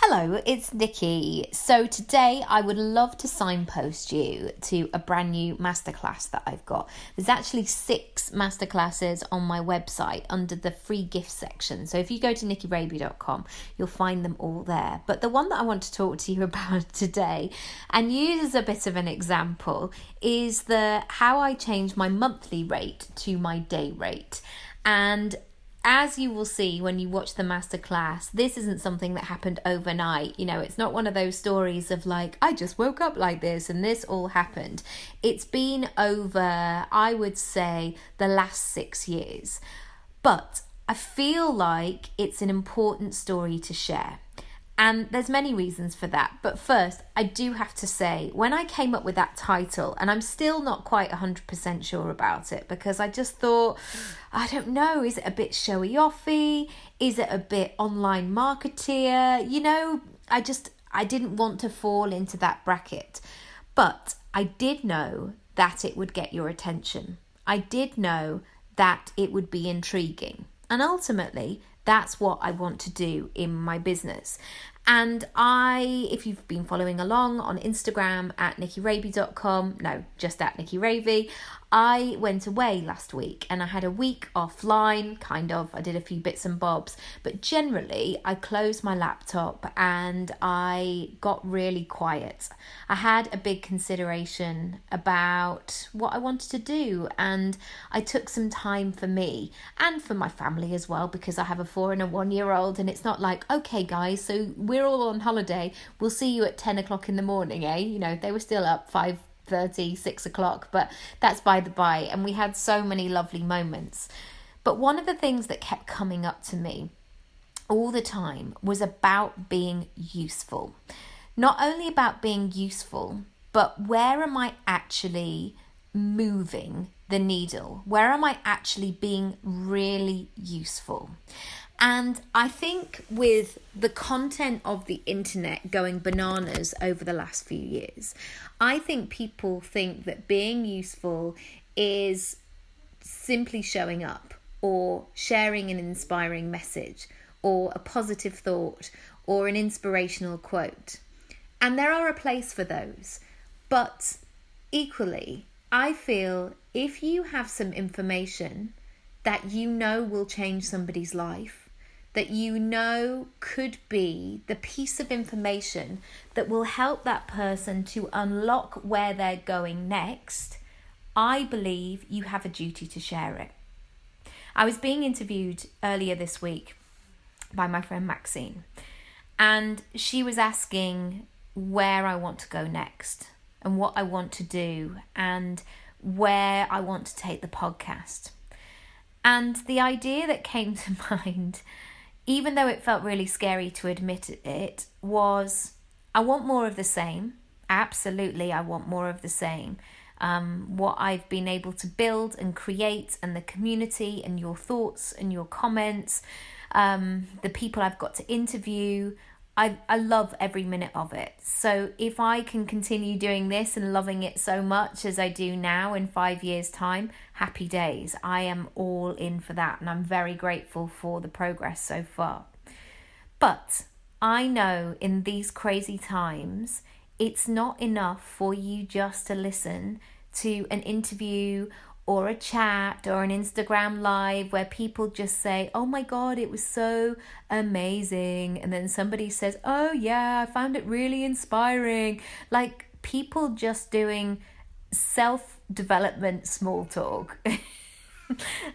Hello, it's Nikki. So today I would love to signpost you to a brand new masterclass that I've got. There's actually 6 masterclasses on my website under the free gift section. So if you go to nikkiraby.com, you'll find them all there. But the one that I want to talk to you about today and use as a bit of an example is how I changed my monthly rate to my day rate. And as you will see when you watch the masterclass, this isn't something that happened overnight. It's not one of those stories of like, I just woke up like this and this all happened. It's been over, I would say, the last 6 years. But I feel like it's an important story to share. And there's many reasons for that. But first, I do have to say, when I came up with that title, and I'm still not quite 100% sure about it, because I just thought, I don't know, is it a bit showy-offy? Is it a bit online marketeer? I didn't want to fall into that bracket. But I did know that it would get your attention. I did know that it would be intriguing. And ultimately, that's what I want to do in my business. And if you've been following along on Instagram at nikkiraby.com, no, just at nikkiraby, I went away last week and I had a week offline, kind of. I did a few bits and bobs, but generally I closed my laptop and I got really quiet. I had a big consideration about what I wanted to do, and I took some time for me and for my family as well, because I have a 4 and a 1-year-old, and it's not like, okay guys, so we're all on holiday, we'll see you at 10 o'clock in the morning, eh? They were still up 5:30, 6 o'clock, but that's by the by. And we had so many lovely moments. But one of the things that kept coming up to me all the time was about being useful. Not only about being useful, but where am I actually moving the needle? Where am I actually being really useful? And I think with the content of the internet going bananas over the last few years, I think people think that being useful is simply showing up or sharing an inspiring message or a positive thought or an inspirational quote. And there are a place for those. But equally, I feel if you have some information that will change somebody's life, that could be the piece of information that will help that person to unlock where they're going next, I believe you have a duty to share it. I was being interviewed earlier this week by my friend Maxine, and she was asking where I want to go next and what I want to do and where I want to take the podcast. And the idea that came to mind, even though it felt really scary to admit it, was I want more of the same. Absolutely, I want more of the same. What I've been able to build and create, and the community and your thoughts and your comments, the people I've got to interview, I love every minute of it. So if I can continue doing this and loving it so much as I do now in 5 years' time, happy days. I am all in for that, and I'm very grateful for the progress so far. But I know in these crazy times, it's not enough for you just to listen to an interview or a chat or an Instagram live where people just say, oh my God, it was so amazing. And then somebody says, oh yeah, I found it really inspiring. Like people just doing self-development small talk.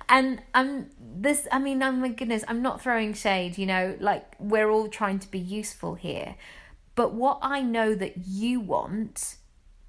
And oh my goodness, I'm not throwing shade, like we're all trying to be useful here. But what I know that you want,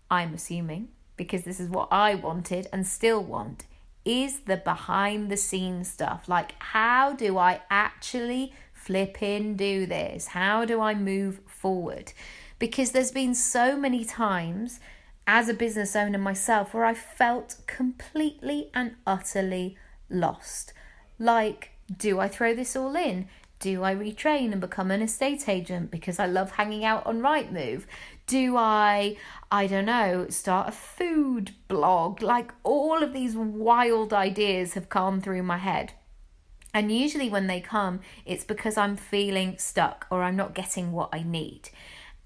I'm assuming, because this is what I wanted and still want, is the behind the scenes stuff. Like, how do I actually flipping do this? How do I move forward? Because there's been so many times as a business owner myself where I felt completely and utterly lost. Like, do I throw this all in? Do I retrain and become an estate agent because I love hanging out on Rightmove? Do I don't know, start a food blog? Like all of these wild ideas have gone through my head. And usually when they come, it's because I'm feeling stuck or I'm not getting what I need.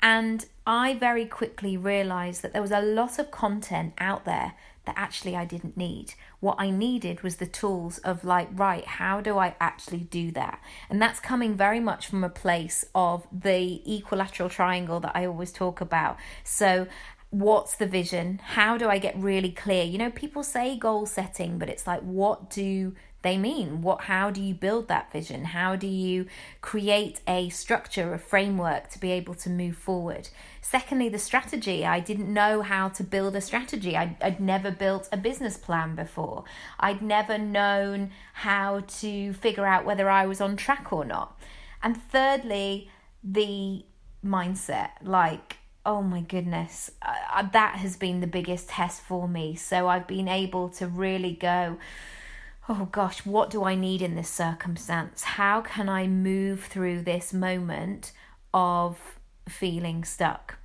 And I very quickly realized that there was a lot of content out there that actually I didn't need. What I needed was the tools of like, right, how do I actually do that? And that's coming very much from a place of the equilateral triangle that I always talk about. So what's the vision? How do I get really clear? You know, people say goal setting, but it's like, what do they mean? How do you build that vision? How do you create a structure, a framework to be able to move forward? Secondly, the strategy. I didn't know how to build a strategy. I'd never built a business plan before. I'd never known how to figure out whether I was on track or not. And thirdly, the mindset. Like, oh my goodness, that has been the biggest test for me. So I've been able to really go, oh gosh, what do I need in this circumstance? How can I move through this moment of feeling stuck?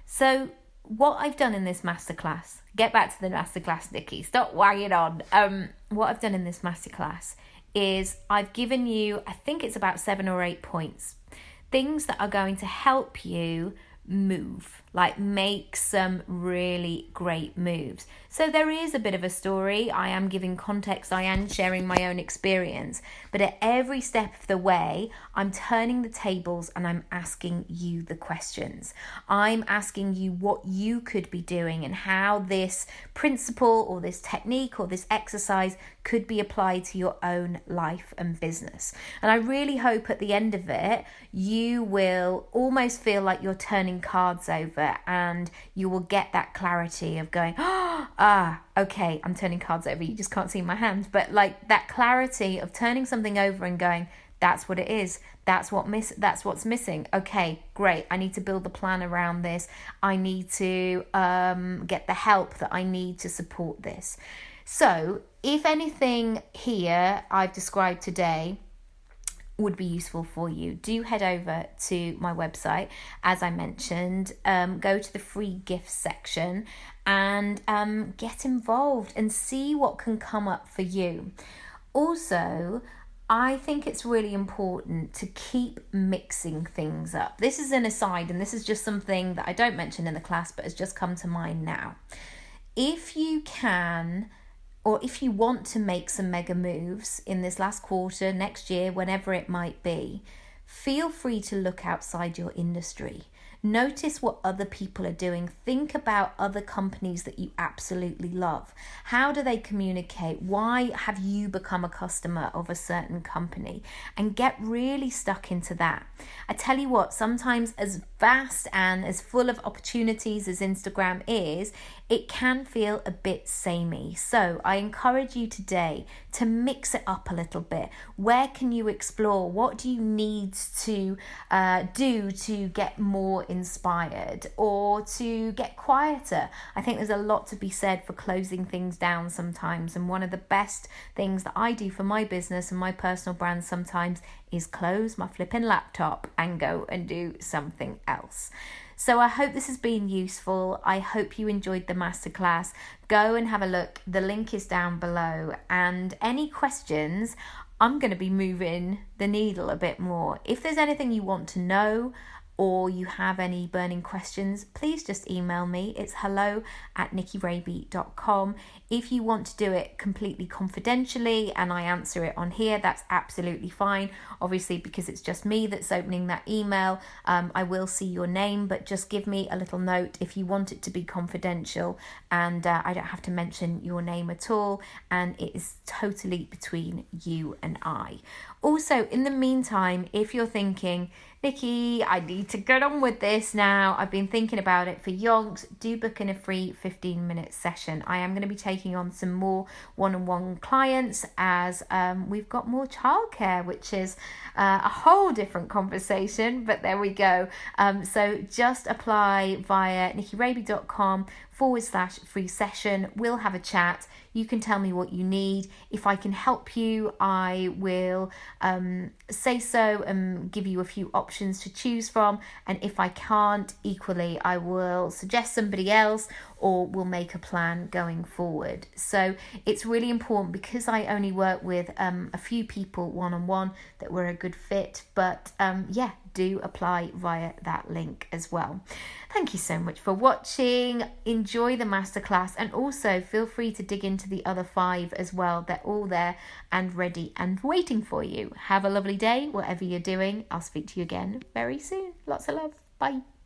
So what I've done in this masterclass, get back to the masterclass, Nikki, stop wagging on. What I've done in this masterclass is I've given you, I think it's about 7 or 8 points, things that are going to help you move, like make some really great moves. So there is a bit of a story. I am giving context, I am sharing my own experience, but at every step of the way, I'm turning the tables and I'm asking you the questions. I'm asking you what you could be doing and how this principle or this technique or this exercise could be applied to your own life and business. And I really hope at the end of it, you will almost feel like you're turning cards over and you will get that clarity of going, okay, I'm turning cards over. You just can't see my hands, but like that clarity of turning something over and going, that's what it is. That's what's missing. Okay, great. I need to build the plan around this. I need to get the help that I need to support this. So if anything here I've described today would be useful for you, do head over to my website. As I mentioned, go to the free gifts section and get involved and see what can come up for you. Also, I think it's really important to keep mixing things up. This is an aside, and this is just something that I don't mention in the class, but has just come to mind now. If you can, or if you want to make some mega moves in this last quarter, next year, whenever it might be, feel free to look outside your industry. Notice what other people are doing. Think about other companies that you absolutely love. How do they communicate? Why have you become a customer of a certain company? And get really stuck into that. I tell you what, sometimes as vast and as full of opportunities as Instagram is, it can feel a bit samey. So I encourage you today to mix it up a little bit. Where can you explore? What do you need to do to get more inspired or to get quieter? I think there's a lot to be said for closing things down sometimes. And one of the best things that I do for my business and my personal brand sometimes is close my flipping laptop and go and do something else. So I hope this has been useful. I hope you enjoyed the masterclass. Go and have a look. The link is down below. And any questions, I'm going to be moving the needle a bit more. If there's anything you want to know or you have any burning questions, please just email me. It's hello@nikkiraby.com. If you want to do it completely confidentially and I answer it on here, that's absolutely fine. Obviously, because it's just me that's opening that email, I will see your name, but just give me a little note if you want it to be confidential, and I don't have to mention your name at all, and it is totally between you and I. Also, in the meantime, if you're thinking, Nikki, I need to get on with this now, I've been thinking about it for yonks, do book in a free 15-minute session. I am going to be taking on some more one-on-one clients as we've got more childcare, which is a whole different conversation, but there we go. So just apply via nikkiraby.com/free session. We'll have a chat. You can tell me what you need. If I can help you, I will say so and give you a few options to choose from. And if I can't, equally, I will suggest somebody else, or we'll make a plan going forward. So it's really important, because I only work with a few people one-on-one, that we're a good fit. But do apply via that link as well. Thank you so much for watching. Enjoy the masterclass, and also feel free to dig into the other 5 as well. They're all there and ready and waiting for you. Have a lovely day, whatever you're doing. I'll speak to you again very soon. Lots of love. Bye.